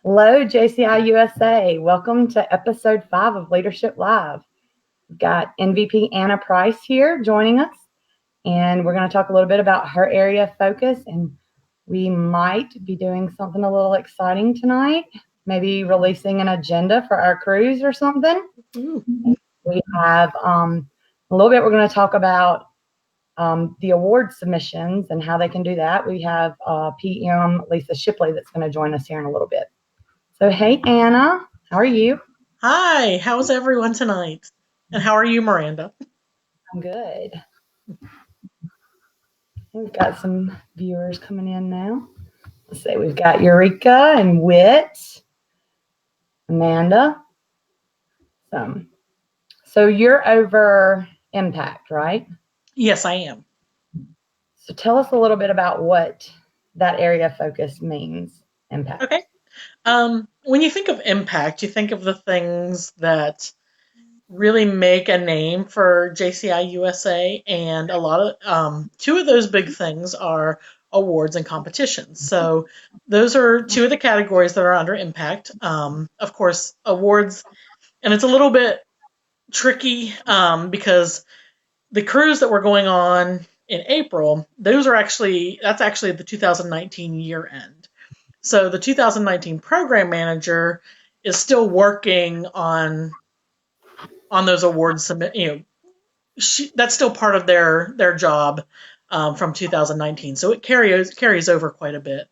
Hello, JCI USA. Welcome to episode 5 of Leadership Live. We've got MVP Anna Price here joining us, and we're going to talk a little bit about her area of focus, and we might be doing something a little exciting tonight, maybe releasing an agenda for our cruise or something. We have a little bit, we're going to talk about the award submissions and how they can do that. We have PM Lisa Shipley that's going to join us here in a little bit. So, hey, Anna, how are you? Hi, how's everyone tonight? And how are you, Miranda? I'm good. We've got some viewers coming in now. Let's see, we've got Eureka and Wit, Amanda. So you're over Impact, right? Yes, I am. So tell us a little bit about what that area of focus means, Impact. Okay. When you think of impact, you think of the things that really make a name for JCI USA, and a lot of two of those big things are awards and competitions. So those are two of the categories that are under impact. Of course, awards, and it's a little bit tricky because the cruise that we're going on in April, that's actually the 2019 year end. So the 2019 program manager is still working on those awards submit. That's still part of their job from 2019. So it carries over quite a bit.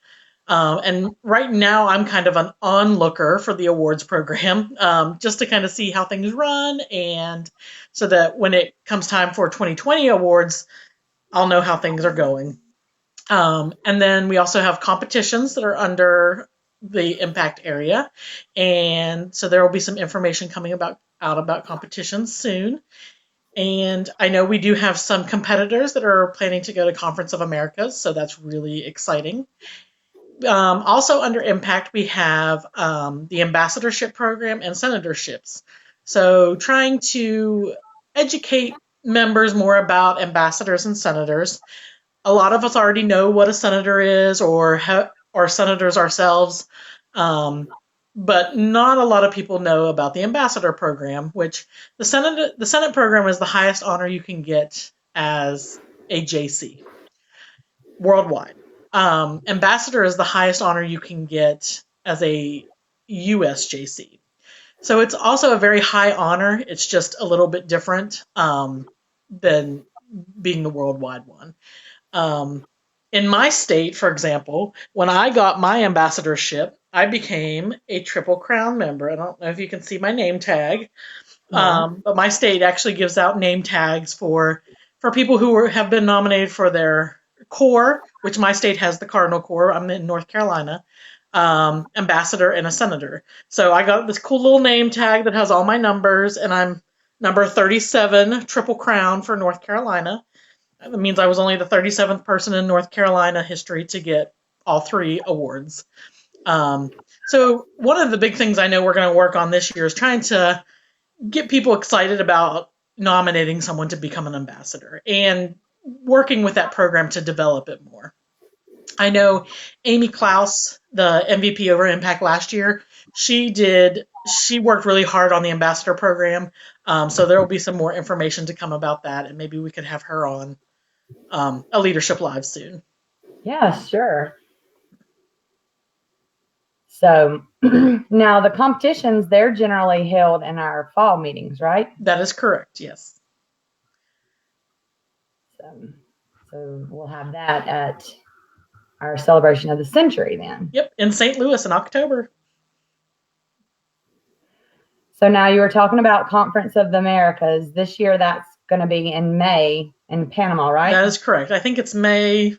And right now, I'm kind of an onlooker for the awards program, just to kind of see how things run, and so that when it comes time for 2020 awards, I'll know how things are going. And then we also have competitions that are under the impact area, and so there will be some information coming out about competitions soon. And I know we do have some competitors that are planning to go to Conference of Americas, so that's really exciting. Also under Impact, we have the ambassadorship program and senatorships. So trying to educate members more about ambassadors and senators. A lot of us already know what a senator is, or are senators ourselves, but not a lot of people know about the ambassador program, which the Senate program is the highest honor you can get as a JC worldwide. Ambassador is the highest honor you can get as a USJC. So it's also a very high honor. It's just a little bit different than being the worldwide one. In my state, for example, when I got my ambassadorship, I became a Triple Crown member. I don't know if you can see my name tag, but my state actually gives out name tags for people who have been nominated for their Corps, which my state has the Cardinal Corps. I'm in North Carolina, ambassador and a senator. So I got this cool little name tag that has all my numbers, and I'm number 37, Triple Crown for North Carolina. That means I was only the 37th person in North Carolina history to get all 3 awards. So one of the big things I know we're going to work on this year is trying to get people excited about nominating someone to become an ambassador and working with that program to develop it more. I know Amy Klaus, the MVP over Impact last year, she worked really hard on the ambassador program. So there will be some more information to come about that, and maybe we could have her on a Leadership Live soon. Yeah, sure. So now the competitions, they're generally held in our fall meetings, right? That is correct, yes. So we'll have that at our celebration of the century then. Yep, in St. Louis in October. So now you were talking about Conference of the Americas. This year that's going to be in May in Panama, right? That is correct. I think it's May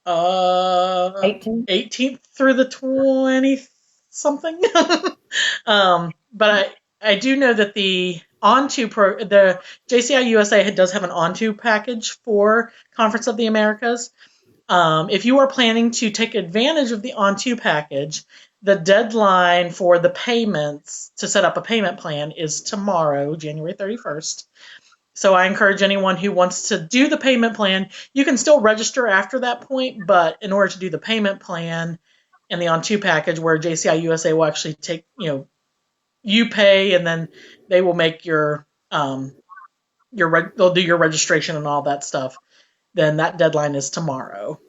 18th through the 20th something. But I do know that the JCI USA does have an on-to package for Conference of the Americas. If you are planning to take advantage of the on-to package, the deadline for the payments to set up a payment plan is tomorrow, January 31st. So I encourage anyone who wants to do the payment plan, you can still register after that point, but in order to do the payment plan and the on 2 package, where JCI USA will actually take, you pay, and then they will make they'll do your registration and all that stuff. Then that deadline is tomorrow.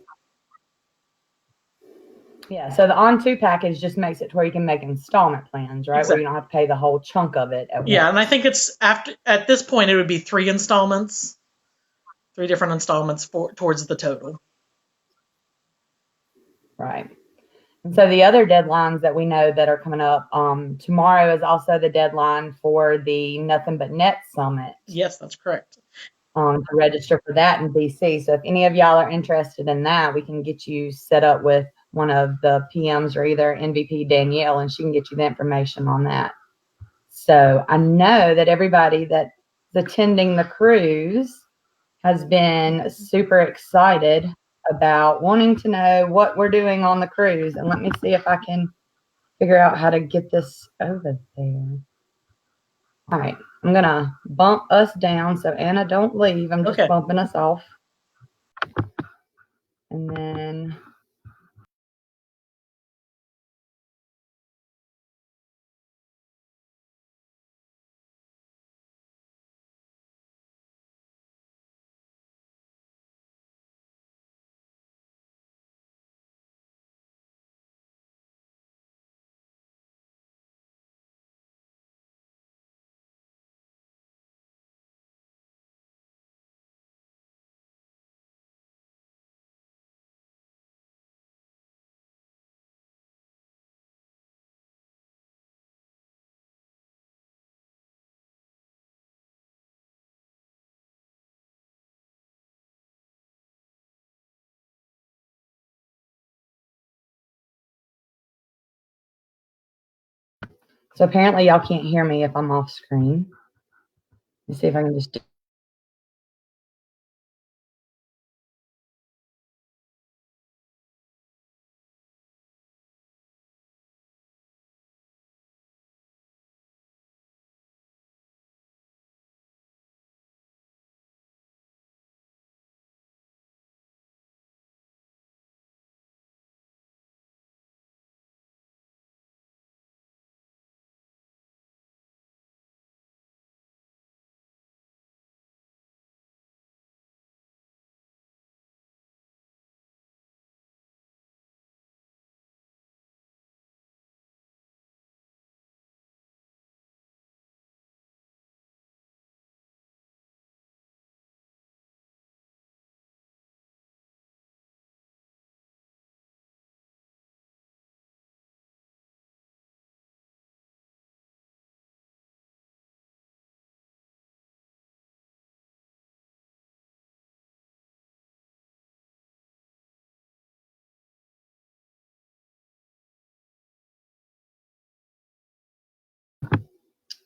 Yeah, so the on 2 package just makes it to where you can make installment plans, right? Exactly. Where you don't have to pay the whole chunk of it at once. Yeah, and I think it's at this point it would be 3 installments, 3 different installments towards the total. Right. And so the other deadlines that we know that are coming up, tomorrow is also the deadline for the Nothing But Net Summit. Yes, that's correct. To register for that in DC. So if any of y'all are interested in that, we can get you set up with one of the PMs or either NVP Danielle, and she can get you the information on that. So I know that everybody that's attending the cruise has been super excited about wanting to know what we're doing on the cruise. And let me see if I can figure out how to get this over there. All right, I'm going to bump us down so Anna don't leave. I'm just bumping us off. And then so apparently y'all can't hear me if I'm off screen. Let's see if I can just do.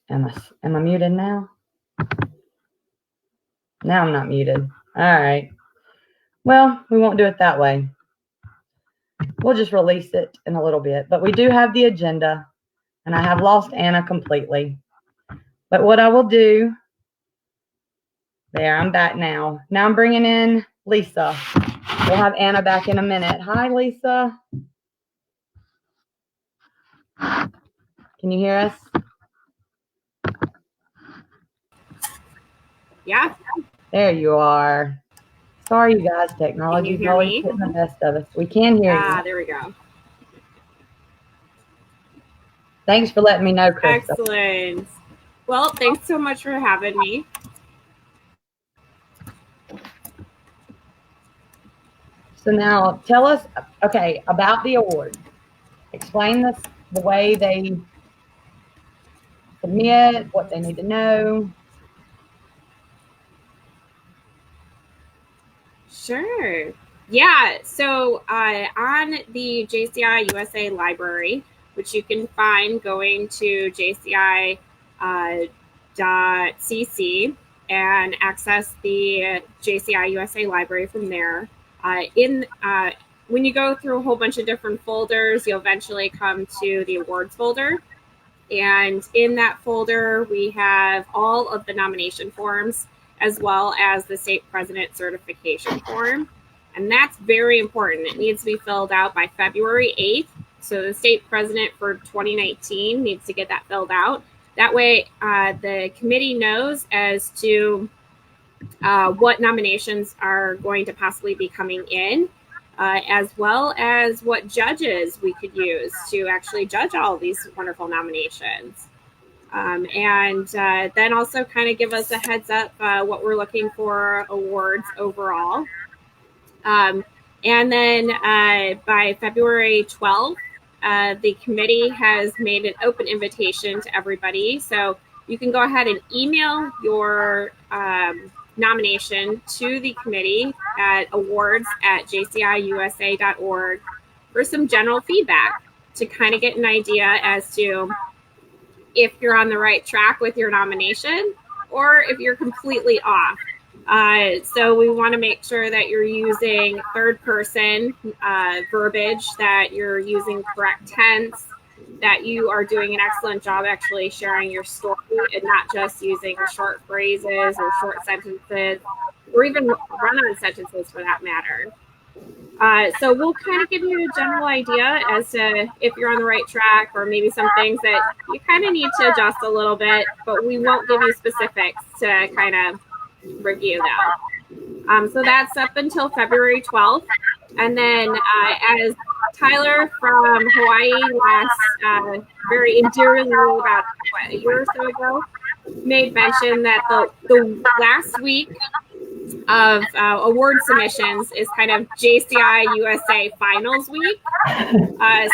Am I muted now? Now I'm not muted. All right. Well, we won't do it that way. We'll just release it in a little bit. But we do have the agenda, and I have lost Anna completely. But what I will do, there, I'm back now. Now I'm bringing in Lisa. We'll have Anna back in a minute. Hi, Lisa. Can you hear us? Yeah. There you are. Sorry, you guys. Technology is always getting the best of us. We can hear you. Ah, there we go. Thanks for letting me know, Chris. Excellent. Well, thanks so much for having me. So now tell us, okay, about the award. Explain this, the way they submit, what they need to know. Sure. Yeah. So on the JCI USA library, which you can find going to jci.cc and access the JCI USA library from there. When you go through a whole bunch of different folders, you'll eventually come to the awards folder. And in that folder, we have all of the nomination forms, as well as the state president certification form. And that's very important. It needs to be filled out by February 8th. So the state president for 2019 needs to get that filled out. That way, the committee knows as to what nominations are going to possibly be coming in, as well as what judges we could use to actually judge all of these wonderful nominations. And then also kind of give us a heads up what we're looking for awards overall. And then by February 12th, the committee has made an open invitation to everybody. So you can go ahead and email your nomination to the committee at awards@jciusa.org for some general feedback to kind of get an idea as to if you're on the right track with your nomination or if you're completely off. So we want to make sure that you're using third person verbiage, that you're using correct tense, that you are doing an excellent job actually sharing your story and not just using short phrases or short sentences or even run-on sentences for that matter. So we'll kind of give you a general idea as to if you're on the right track or maybe some things that you kind of need to adjust a little bit, but we won't give you specifics to kind of review that. So that's up until February 12th. And then as Tyler from Hawaii last very endearingly about a year or so ago made mention that the last week of award submissions is kind of JCI USA Finals Week.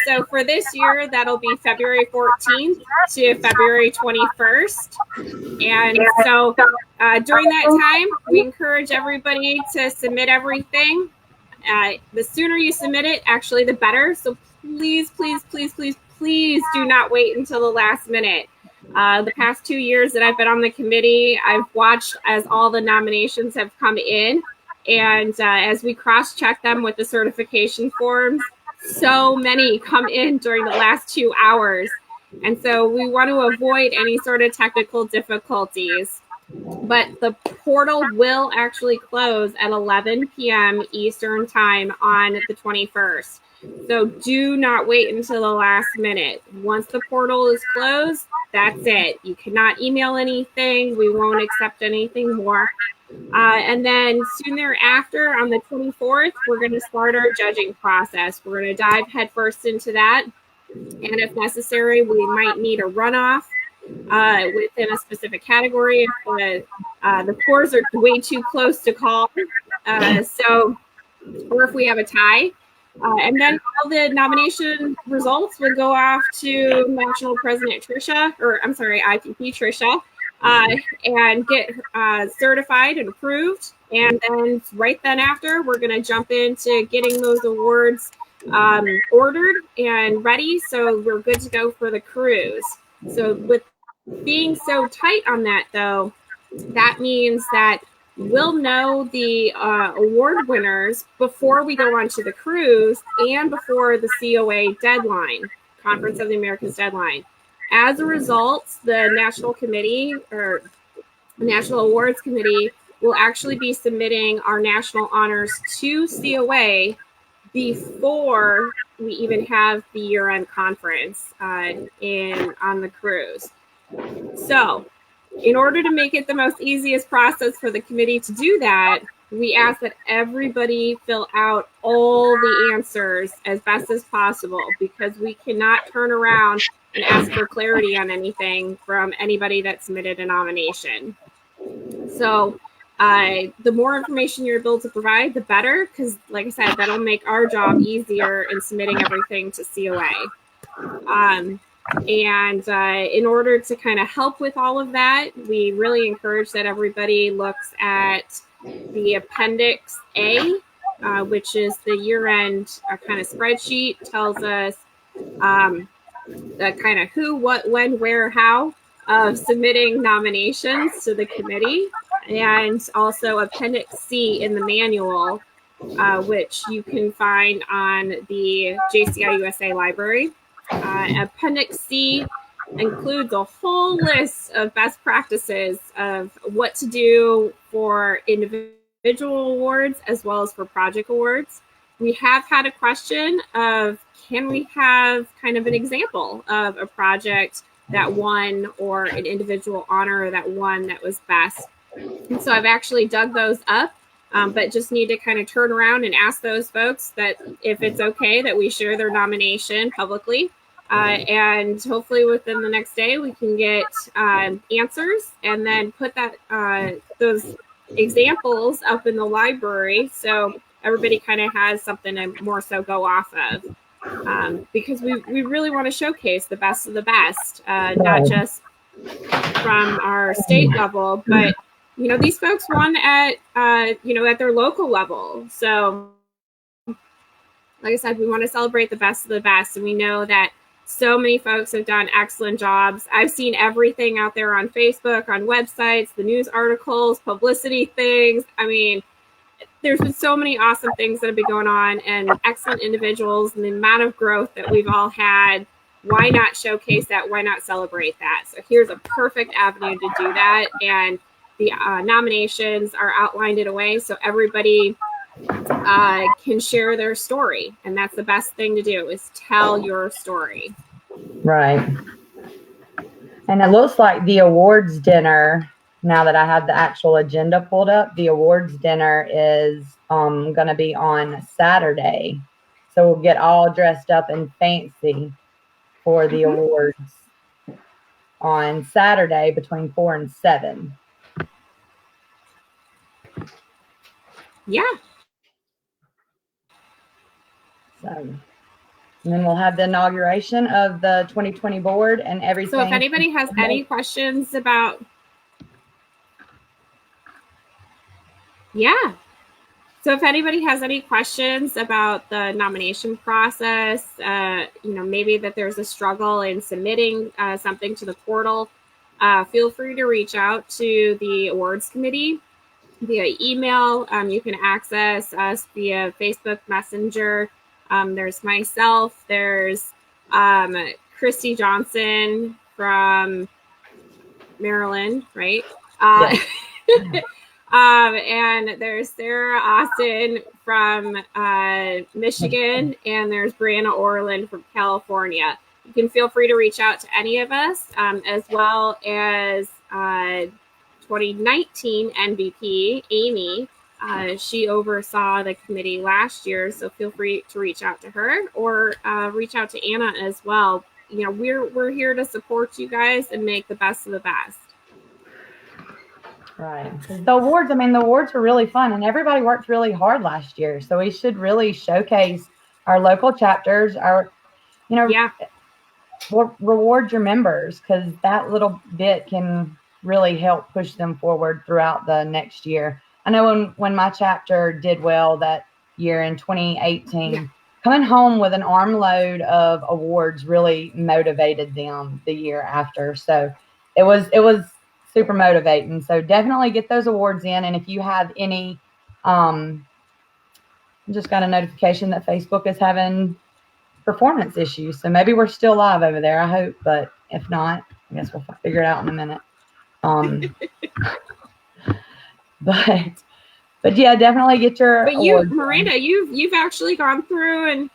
So for this year, that'll be February 14th to February 21st. And so during that time, we encourage everybody to submit everything. The sooner you submit it, actually, the better. So please, please, please, please, please do not wait until the last minute. The past 2 years that I've been on the committee, I've watched as all the nominations have come in. And as we cross-check them with the certification forms, so many come in during the last 2 hours. And so we want to avoid any sort of technical difficulties. But the portal will actually close at 11 p.m. Eastern time on the 21st. So do not wait until the last minute. Once the portal is closed, that's it. You cannot email anything. We won't accept anything more. And then soon thereafter, on the 24th, we're going to start our judging process. We're going to dive headfirst into that. And if necessary, we might need a runoff within a specific category if the scores are way too close to call. Or if we have a tie. And then all the nomination results would go off to National President IPP Tricia, and get certified and approved. And then right then after, we're going to jump into getting those awards ordered and ready. So we're good to go for the cruise. So with being so tight on that, though, that means that we'll know the award winners before we go on to the cruise and before the COA deadline, Conference of the Americas deadline. As a result, the National Committee or National Awards Committee will actually be submitting our national honors to COA before we even have the year-end conference on the cruise. So in order to make it the most easiest process for the committee to do that, we ask that everybody fill out all the answers as best as possible, because we cannot turn around and ask for clarity on anything from anybody that submitted a nomination. So the more information you're able to provide, the better, because like I said, that'll make our job easier in submitting everything to COA. And in order to kind of help with all of that, we really encourage that everybody looks at the Appendix A, which is the year-end kind of spreadsheet, tells us the kind of who, what, when, where, how of submitting nominations to the committee, and also Appendix C in the manual, which you can find on the JCI USA library. Appendix C includes a whole list of best practices of what to do for individual awards as well as for project awards. we have had a question of, can we have kind of an example of a project that won, or an individual honor that won that was best? And so I've actually dug those up, but just need to kind of turn around and ask those folks that if it's okay that we share their nomination publicly. And hopefully within the next day we can get answers, and then put that those examples up in the library so everybody kind of has something to more so go off of, because we really want to showcase the best of the best, not just from our state level, but these folks won at at their local level. So like I said, we want to celebrate the best of the best, and we know that so many folks have done excellent jobs. I've seen everything out there on Facebook, on websites, the news articles, publicity things. I mean, there's been so many awesome things that have been going on, and excellent individuals, and the amount of growth that we've all had. Why not showcase that? Why not celebrate that? So here's a perfect avenue to do that. And the nominations are outlined in a way so everybody can share their story. And that's the best thing to do, is tell your story. Right. And it looks like the awards dinner, now that I have the actual agenda pulled up, the awards dinner is going to be on Saturday. So we'll get all dressed up and fancy for the awards on Saturday between 4 and 7. Yeah. So, and then we'll have the inauguration of the 2020 board and everything. So if anybody has any questions about, So if anybody has any questions about the nomination process, maybe that there's a struggle in submitting something to the portal, feel free to reach out to the awards committee via email. You can access us via Facebook Messenger. There's myself, there's Christy Johnson from Maryland, right? And there's Sarah Austin from Michigan, and there's Brianna Orland from California. You can feel free to reach out to any of us, as well as 2019 MVP, Amy. She oversaw the committee last year, so feel free to reach out to her, or reach out to Anna as well. We're here to support you guys and make the best of the best. Right. The awards are really fun, and everybody worked really hard last year. So we should really showcase our local chapters, reward your members, because that little bit can really help push them forward throughout the next year. I know when my chapter did well that year in 2018, coming home with an armload of awards really motivated them the year after. So it was super motivating. So definitely get those awards in. And if you have any, just got a notification that Facebook is having performance issues. So maybe we're still live over there, I hope. But if not, I guess we'll figure it out in a minute. But yeah, definitely get your awards. Miranda, you've actually gone through and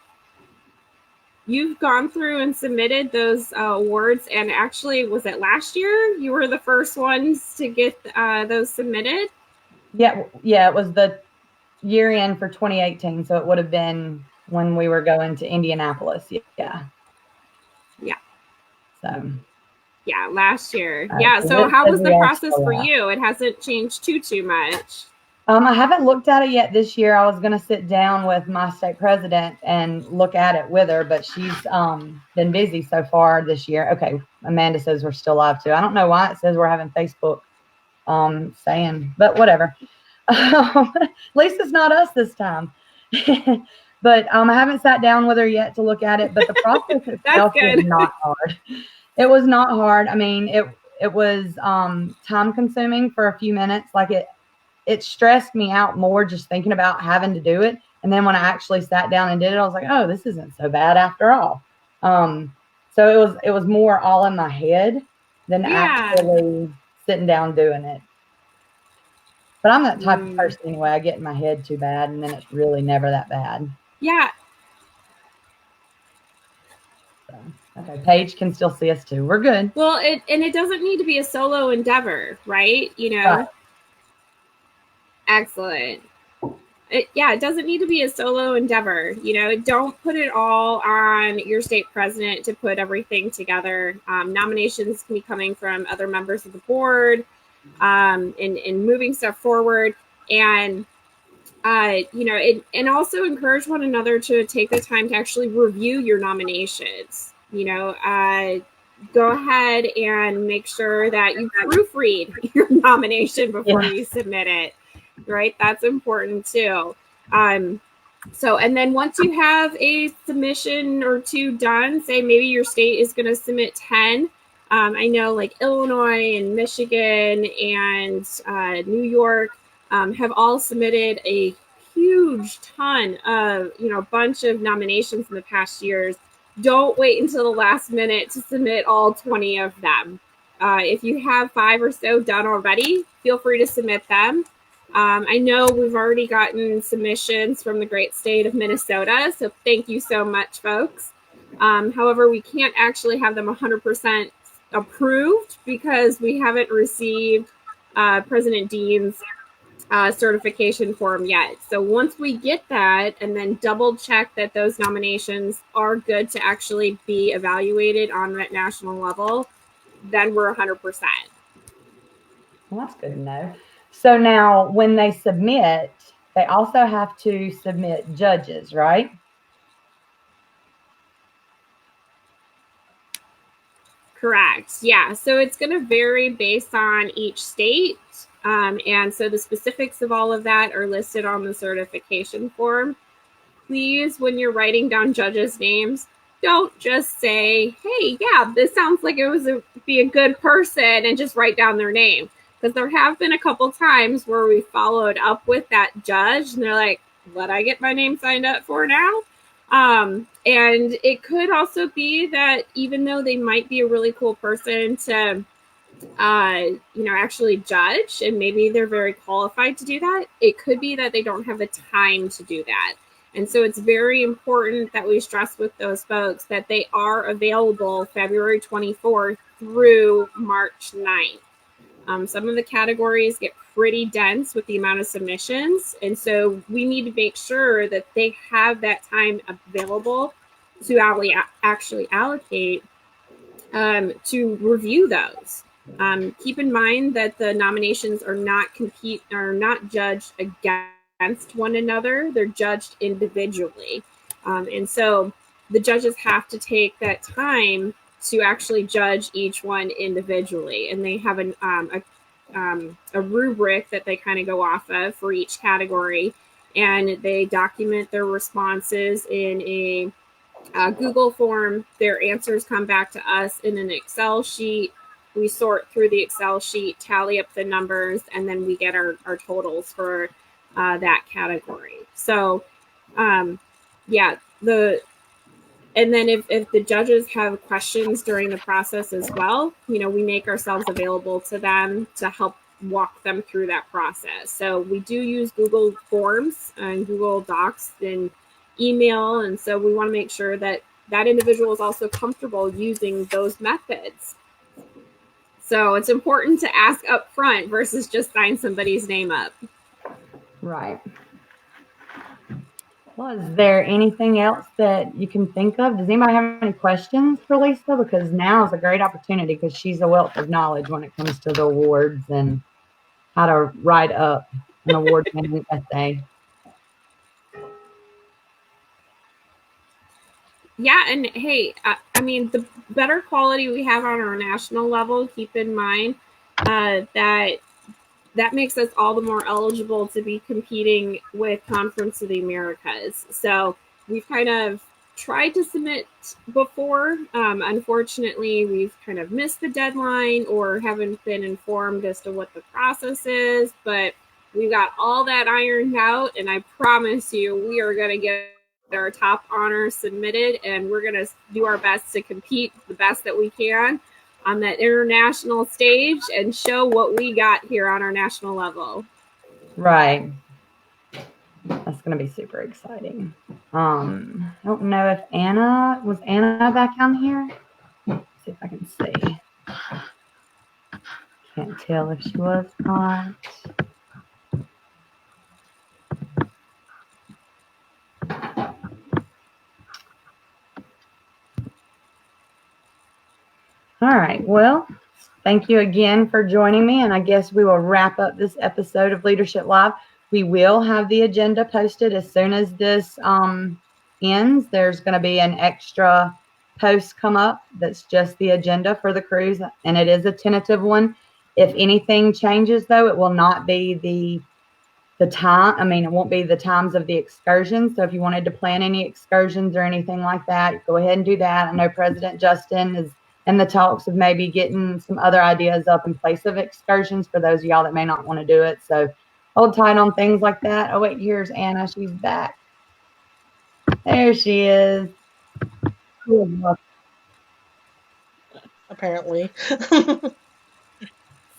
submitted those awards, and actually, was it last year you were the first ones to get those submitted? Yeah, it was the year end for 2018, so it would have been when we were going to Indianapolis. So last year. So how was the process for you? It hasn't changed too much. I haven't looked at it yet this year. I was going to sit down with my state president and look at it with her, but she's been busy so far this year. Okay, Amanda says we're still live too. I don't know why it says we're having Facebook saying, but whatever. At least it's not us this time. But I haven't sat down with her yet to look at it, but the process itself was not hard. It was not hard. I mean, it was time consuming for a few minutes. Like it stressed me out more just thinking about having to do it. And then when I actually sat down and did it, I was like, oh, this isn't so bad after all. So it was more all in my head than actually sitting down doing it. But I'm that type of person anyway. I get in my head too bad, and then it's really never that bad. Yeah. Okay, Paige can still see us too. We're good. Well, it doesn't need to be a solo endeavor, right? Right. Excellent. It doesn't need to be a solo endeavor. Don't put it all on your state president to put everything together. Nominations can be coming from other members of the board, in moving stuff forward. And and also encourage one another to take the time to actually review your nominations. Go ahead and make sure that you proofread your nomination before you submit it. Right? That's important too. And then once you have a submission or two done, say maybe your state is going to submit 10. I know like Illinois and Michigan and New York have all submitted a huge ton of, bunch of nominations in the past years. Don't wait until the last minute to submit all 20 of them. If you have 5 or so done already, feel free to submit them. I know we've already gotten submissions from the great state of Minnesota, so thank you so much, folks. However, we can't actually have them 100% approved because we haven't received President Dean's certification form yet. So once we get that and then double check that those nominations are good to actually be evaluated on that national level, then we're 100%. Well, that's good to know. So now when they submit, they also have to submit judges, right? Correct. Yeah. So it's going to vary based on each state. And so the specifics of all of that are listed on the certification form. Please, when you're writing down judges' names, don't just say, hey, yeah, this sounds like it was be a good person and just write down their name. Because there have been a couple times where we followed up with that judge and they're like, what I get my name signed up for now? And it could also be that even though they might be a really cool person to actually judge, and maybe they're very qualified to do that, it could be that they don't have the time to do that. And so it's very important that we stress with those folks that they are available February 24th through March 9th. Some of the categories get pretty dense with the amount of submissions. And so we need to make sure that they have that time available to actually allocate to review those. Keep in mind that the nominations are not judged against one another. They're judged individually. And so the judges have to take that time to actually judge each one individually. And they have a rubric that they kind of go off of for each category. And they document their responses in a Google form. Their answers come back to us in an Excel sheet. We sort through the Excel sheet, tally up the numbers, and then we get our totals for that category. So, and then if the judges have questions during the process as well, we make ourselves available to them to help walk them through that process. So we do use Google Forms and Google Docs and email. And so we want to make sure that that individual is also comfortable using those methods. So it's important to ask up front versus just sign somebody's name up. Right. Well, is there anything else that you can think of? Does anybody have any questions for Lisa? Because now is a great opportunity because she's a wealth of knowledge when it comes to the awards and how to write up an award-winning essay. Yeah, and hey, the better quality we have on our national level, keep in mind that makes us all the more eligible to be competing with Conference of the Americas. So we've kind of tried to submit before. Unfortunately, we've kind of missed the deadline or haven't been informed as to what the process is, but we've got all that ironed out, and I promise you we are going to get our top honors submitted, and we're going to do our best to compete the best that we can on that international stage and show what we got here on our national level. Right. That's going to be super exciting. I don't know if Anna back on here? Let's see if I can see. Can't tell if she was not. All right. Well, thank you again for joining me. And I guess we will wrap up this episode of Leadership Live. We will have the agenda posted as soon as this ends. There's going to be an extra post come up that's just the agenda for the cruise, and it is a tentative one. If anything changes, though, it will not be the time. I mean, it won't be the times of the excursions. So if you wanted to plan any excursions or anything like that, go ahead and do that. I know President Justin is in the talks of maybe getting some other ideas up in place of excursions for those of y'all that may not want to do it. So hold tight on things like that. Oh, wait, here's Anna. She's back. There she is. Apparently.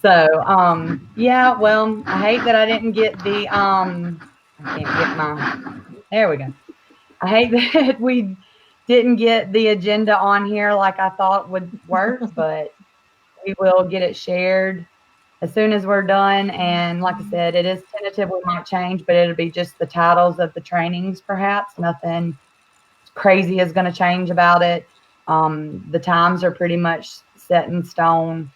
So, yeah, well, I hate that I didn't get the, I can't get my, there we go. I hate that we didn't get the agenda on here like I thought would work, but we will get it shared as soon as we're done. And like I said, it is tentative. We might change, but it'll be just the titles of the trainings, perhaps. Nothing crazy is going to change about it. The times are pretty much set in stone.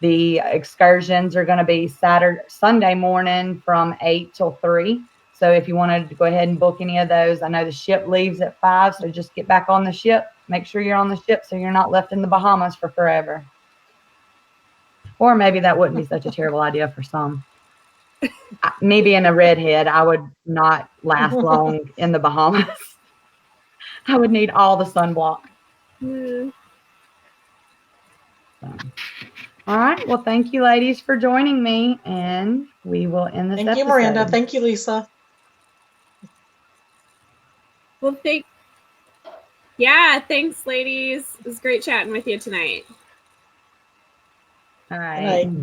The excursions are going to be Sunday morning from 8 till 3. So if you wanted to go ahead and book any of those, I know the ship leaves at 5, so just get back on the ship. Make sure you're on the ship so you're not left in the Bahamas for forever. Or maybe that wouldn't be such a terrible idea for some. Me being a redhead, I would not last long in the Bahamas. I would need all the sunblock. So. All right. Well, thank you, ladies, for joining me, and we will end this episode. Thank you, Miranda. Thank you, Lisa. Well, thanks, ladies. It was great chatting with you tonight. All right. Bye.